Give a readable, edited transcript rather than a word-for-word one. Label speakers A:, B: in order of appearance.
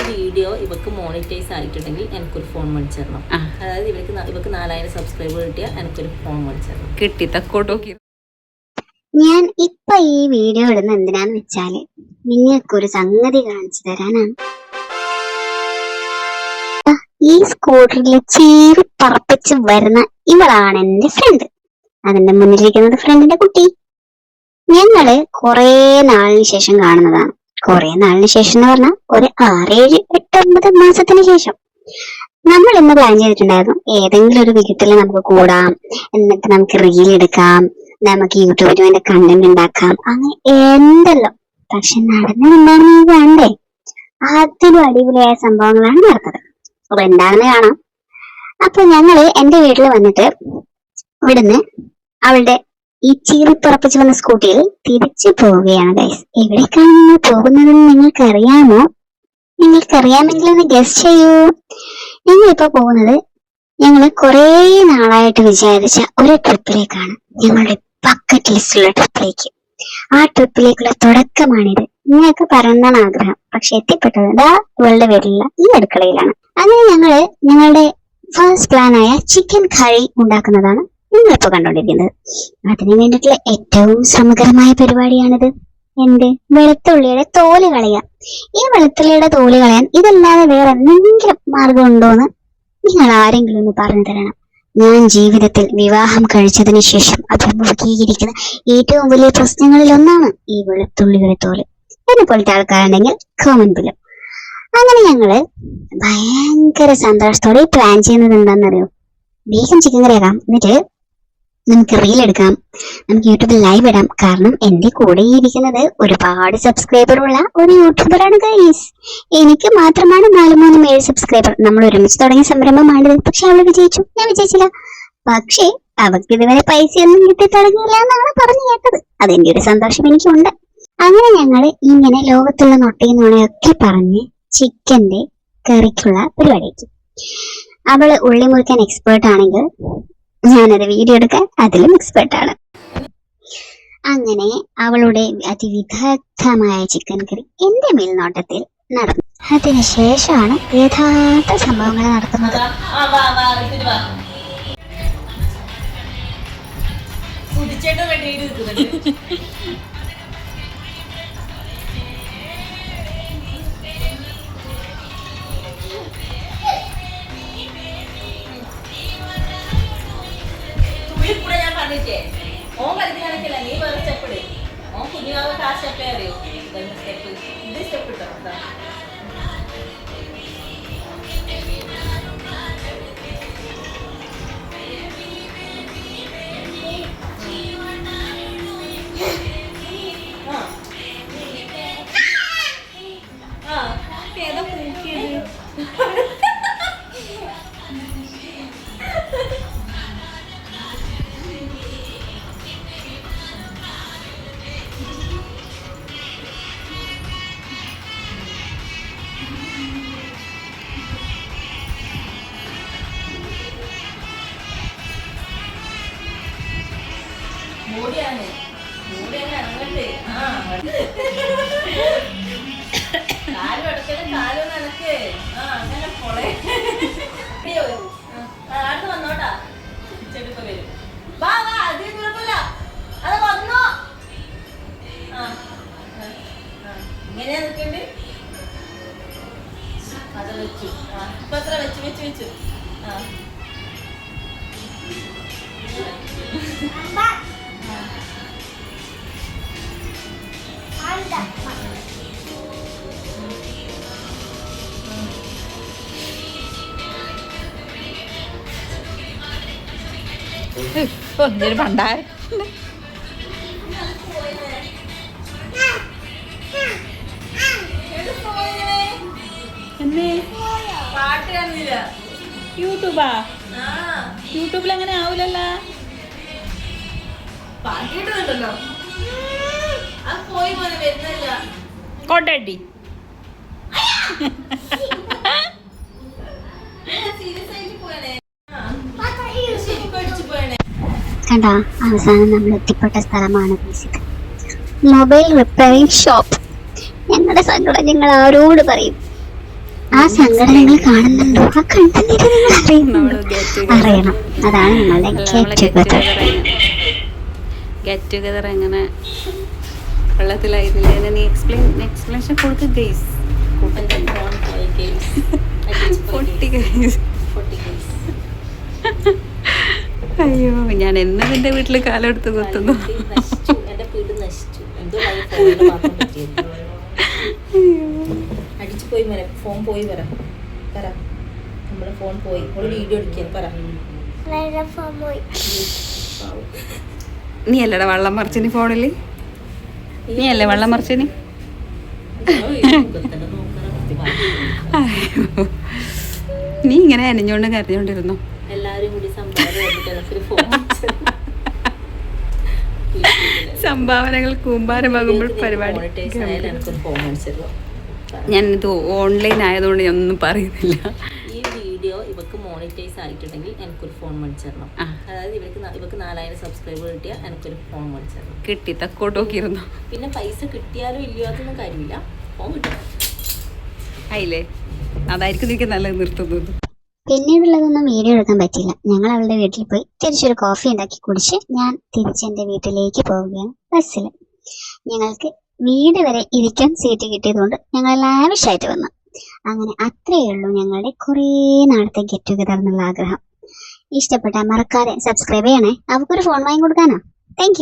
A: Video ഇവക്ക് monetise ആയിട്ടുണ്ടെങ്കിൽ എനിക്കൊരു ഫോൺ മേടിച്ചു തരണം. അതായത് ഇവക്ക് 4000 സബ്സ്ക്രൈബർ കിട്ടിയാൽ എനിക്കൊരു ഫോൺ മേടിച്ചു തരണം.
B: കിട്ടി തക്കോട്ടോക്കി.
C: ഞാൻ ഇപ്പൊ ഈ വീഡിയോ ഇടുന്ന എന്തിനാന്ന് വെച്ചാല് നിങ്ങൾക്കൊരു സംഗതി കാണിച്ചു തരാനാണ്. ഈ സ്കൂട്ടറിൽ ചീറി പറപ്പിച്ച് വരുന്ന ഇവളാണ് എന്റെ ഫ്രണ്ട്. അതിന്റെ മുന്നിലിരിക്കുന്നത് ഫ്രണ്ടിന്റെ കുട്ടി. ഞങ്ങള് കുറെ നാളിന് ശേഷം കാണുന്നതാണ്. കുറെ നാളിന് ശേഷം എന്ന് പറഞ്ഞാൽ ഒരു 6, 7, 8, 9 മാസത്തിന് ശേഷം. നമ്മൾ ഇന്ന് പ്ലാൻ ചെയ്തിട്ടുണ്ടായിരുന്നു ഏതെങ്കിലും ഒരു വീട്ടിൽ നമുക്ക് കൂടാം, എന്നിട്ട് നമുക്ക് റീൽ എടുക്കാം, നമുക്ക് യൂട്യൂബിൽ വേണ്ട കണ്ടന്റ് ഉണ്ടാക്കാം, അങ്ങനെ എന്തല്ലോ. പക്ഷെ നടന്നെന്താണെന്ന് നീ കണ്ടേ? അതിലും അടിപൊളിയായ സംഭവങ്ങളാണ് നടന്നത്. അപ്പൊ എന്താണെന്ന് കാണാം. അപ്പൊ ഞങ്ങള് എന്റെ വീട്ടിൽ വന്നിട്ട് ഇവിടുന്ന് അവളുടെ ഈ ചീറിപ്പുറപ്പിച്ച് വന്ന സ്കൂട്ടിയിൽ തിരിച്ചു പോവുകയാണ് ഗൈസ്. എവിടേക്കാണ് നിങ്ങൾ പോകുന്നതെന്ന് നിങ്ങൾക്കറിയാമോ? നിങ്ങൾക്കറിയാമെങ്കിൽ ഒന്ന് ഗസ് ചെയ്യൂ. ഞങ്ങളിപ്പോ പോകുന്നത് ഞങ്ങൾ കുറെ നാളായിട്ട് വിചാരിച്ച ഒരു ട്രിപ്പിലേക്കാണ്. ഞങ്ങളുടെ ബക്കറ്റ് ലിസ്റ്റുള്ള ട്രിപ്പിലേക്ക്. ആ ട്രിപ്പിലേക്കുള്ള തുടക്കമാണിത്. നിങ്ങൾക്ക് പറന്നാണ് ആഗ്രഹം, പക്ഷെ എത്തിപ്പെട്ടത് ഇവളുടെ വീട്ടിലുള്ള ഈ അടുക്കളയിലാണ്. അങ്ങനെ ഞങ്ങളുടെ ഫസ്റ്റ് പ്ലാനായ ചിക്കൻ കറി ഉണ്ടാക്കുന്നതാണ് നിങ്ങളിപ്പോ കണ്ടോണ്ടിരിക്കുന്നത്. അതിനു വേണ്ടിയിട്ടുള്ള ഏറ്റവും ശ്രമകരമായ പരിപാടിയാണിത്. എന്ത്? വെളുത്തുള്ളിയുടെ തോല് കളയാം. ഈ വെളുത്തുള്ളിയുടെ തോല് കളയാൻ ഇതല്ലാതെ വേറെ എന്തെങ്കിലും മാർഗം ഉണ്ടോന്ന് നിങ്ങൾ ആരെങ്കിലും ഒന്ന് പറഞ്ഞു തരണം. ഞാൻ ജീവിതത്തിൽ വിവാഹം കഴിച്ചതിന് ശേഷം അഭിമുഖീകരിക്കുന്ന ഏറ്റവും വലിയ പ്രശ്നങ്ങളിൽ ഒന്നാണ് ഈ വെളുത്തുള്ളിയുടെ തോല്. എന്നെ പോലത്തെ ആൾക്കാരുണ്ടെങ്കിൽ കമന്റ് ബിലോ. അങ്ങനെ ഞങ്ങള് ഭയങ്കര സന്തോഷത്തോടെ പ്ലാൻ ചെയ്യുന്നത് എന്താണെന്നറിയോ? വേഗം ചിക്കൻ കറി ആക്കാം, എന്നിട്ട് നമുക്ക് റീൽ എടുക്കാം, നമുക്ക് യൂട്യൂബിൽ ലൈവ് ഇടാം. കാരണം എന്റെ കൂടെ ഇരിക്കുന്നത് ഒരുപാട് സബ്സ്ക്രൈബർ ഉള്ള ഒരു യൂട്യൂബറാണ് ഗൈസ്. എനിക്ക് മാത്രമാണ് 437 സബ്സ്ക്രൈബർ. നമ്മൾ ഒരുമിച്ച് തുടങ്ങിയ സംരംഭമാണിത്. പക്ഷെ അവള് വിജയിച്ചു, ഞാൻ വിജയിച്ചില്ല. പക്ഷേ അവർക്ക് ഇതുവരെ പൈസയൊന്നും കിട്ടി തുടങ്ങിയില്ല എന്നാണ് പറഞ്ഞു കേട്ടത്. അതെന്റെ ഒരു സന്തോഷം എനിക്കുണ്ട്. അങ്ങനെ ഞങ്ങള് ഇങ്ങനെ ലോകത്തുള്ള നൊട്ടയും നുണയൊക്കെ പറഞ്ഞ് ചിക്കന്റെ കറിക്കുള്ള പരിപാടിക്ക്. അവള് ഉള്ളി മുറിക്കാൻ എക്സ്പേർട്ട് ആണെങ്കിൽ ഞാനത് വീഡിയോ എടുക്കാൻ അതിലും എക്സ്പെർട്ടാണ്. അങ്ങനെ അവളുടെ അതിവിദഗ്ധമായ ചിക്കൻ കറി എന്റെ മേൽനോട്ടത്തിൽ നടന്നു. അതിനുശേഷമാണ് യഥാർത്ഥ സംഭവങ്ങൾ നടക്കുന്നത്.
A: ഓൻ കളിക്കാനൊക്കെയല്ല, നീ വേറെ സ്റ്റെപ്പ് ഇട്. ഓൻ കുഞ്ഞുങ്ങൾക്ക് ആ സ്റ്റെപ്പേ അറിയൂ. സ്റ്റെപ്പ് ഇത് സ്റ്റെപ്പ് ഇട്ടോ. ഏതാ പൂക്കിയത്? മൂടിയാണ് ഇറങ്ങട്ടെ. കാലും എടുക്കലും കാലും നടക്ക്. അങ്ങനെ പൊളെ ആടുന്ന് വന്നോട്ടാ. ചെടുക്ക വരും. വാ വാ, അത് കുഴപ്പമില്ല, അത് വന്നോ. ഇങ്ങനെയാ നിൽക്കണ്ട്. അത് വെച്ചു. ഇപ്പൊ എത്ര വെച്ചു.
B: ഒന്നൊരു പണ്ടാരം യൂട്യൂബാ? യൂട്യൂബിൽ അങ്ങനെ ആവൂലല്ല. കോട്ടടി
C: കണ്ടാ, അവസാനം നമ്മൾ എത്തിപ്പെട്ട സ്ഥലമാണ് ബേസിക് മൊബൈൽ റിപ്പയറിംഗ് ഷോപ്പ്. ഞങ്ങളുടെ സങ്കടം ഞങ്ങൾ ആരോട് പറയും? ആ സങ്കടം നിങ്ങൾ കാണുന്നുണ്ടോ? ആ കണ്ണുനീര് നിങ്ങൾ അറിയണം. അതാണ് നിങ്ങളുടെ
B: ഗെറ്റ് ടുഗദർ. എങ്ങനെ വെള്ളത്തിലായിരുന്നില്ല? നീ എക്സ്പ്ലനേഷൻ കൊടുക്ക് ഗൈസ്.
A: എൻ്റെ ഫോൺ പോയി ഗെയിംസ്
B: പൊട്ടി ഗൈസ്. അയ്യോ, ഞാൻ എന്നും എൻ്റെ വീട്ടിൽ കാലെടുത്ത് കുത്തുന്നു.
A: നശിച്ചു, എൻ്റെ വീട് നശിച്ചു. എന്തോ ഫോണിൽ മാത്രം പറ്റിയത്. അടിച്ചു പോയി വരാം, ഫോൺ പോയി വരാം. പറ, നമ്മുടെ ഫോൺ പോയി. ഒരു വീഡിയോ എടുക്കാൻ പറ.
B: നീ അല്ലടാ വെള്ളം മറിച്ചിനി ഫോണിൽ? നീ അല്ലേ വെള്ളം മറിച്ചിനി? നീ ഇങ്ങനെ അനഞ്ഞോണ്ട് കരഞ്ഞോണ്ടിരുന്നു.
A: എല്ലാരും കൂടി
B: സംഭാവനകൾ കൂമ്പാരമാകുമ്പോൾ പരിപാടി. ഞാനിത് ഓൺലൈൻ ആയതുകൊണ്ട് ഞാൻ ഒന്നും പറയുന്നില്ല.
A: ഈ വീഡിയോ ഇവക്ക് മോണിറ്റൈസ് ആയിട്ടുണ്ടെങ്കിൽ എനിക്കൊരു ഫോൺ മേടിച്ചു തരണം. അതായത് ഇവക്ക് 4000 സബ്സ്ക്രൈബർ കിട്ടിയാൽ എനിക്കൊരു ഫോൺ മേടിച്ചു തരണം.
B: കിട്ടി, തക്കോട്ട് നോക്കിയിരുന്നു.
A: പിന്നെ പൈസ കിട്ടിയാലും ഇല്ലയോ അതൊന്നും കാര്യമില്ല, ഫോൺ കിട്ടും.
B: ആയില്ലേ? അതായിരിക്കും എനിക്ക് നല്ലത് നിർത്തുന്നത്.
C: പിന്നീടുള്ളതൊന്നും വീഡിയോ എടുക്കാൻ പറ്റില്ല. ഞങ്ങൾ അവളുടെ വീട്ടിൽ പോയി തിരിച്ചൊരു കോഫി ഉണ്ടാക്കി കുടിച്ച് ഞാൻ തിരിച്ചെൻ്റെ വീട്ടിലേക്ക് പോവുകയാണ് ബസ്സിൽ. ഞങ്ങൾക്ക് വീട് വരെ ഇരിക്കാൻ സീറ്റ് കിട്ടിയതുകൊണ്ട് ഞങ്ങൾ ലാവിഷായിട്ട് വന്നു. അങ്ങനെ അത്രയേ ഉള്ളൂ ഞങ്ങളുടെ കുറേ നാളത്തെ ഗെറ്റ് ടുഗദർ എന്നുള്ള ആഗ്രഹം. ഇഷ്ടപ്പെട്ടാൽ മറക്കാതെ സബ്സ്ക്രൈബ് ചെയ്യണേ. അവൾക്കൊരു ഫോൺ വാങ്ങി കൊടുക്കാനാ. Thank U.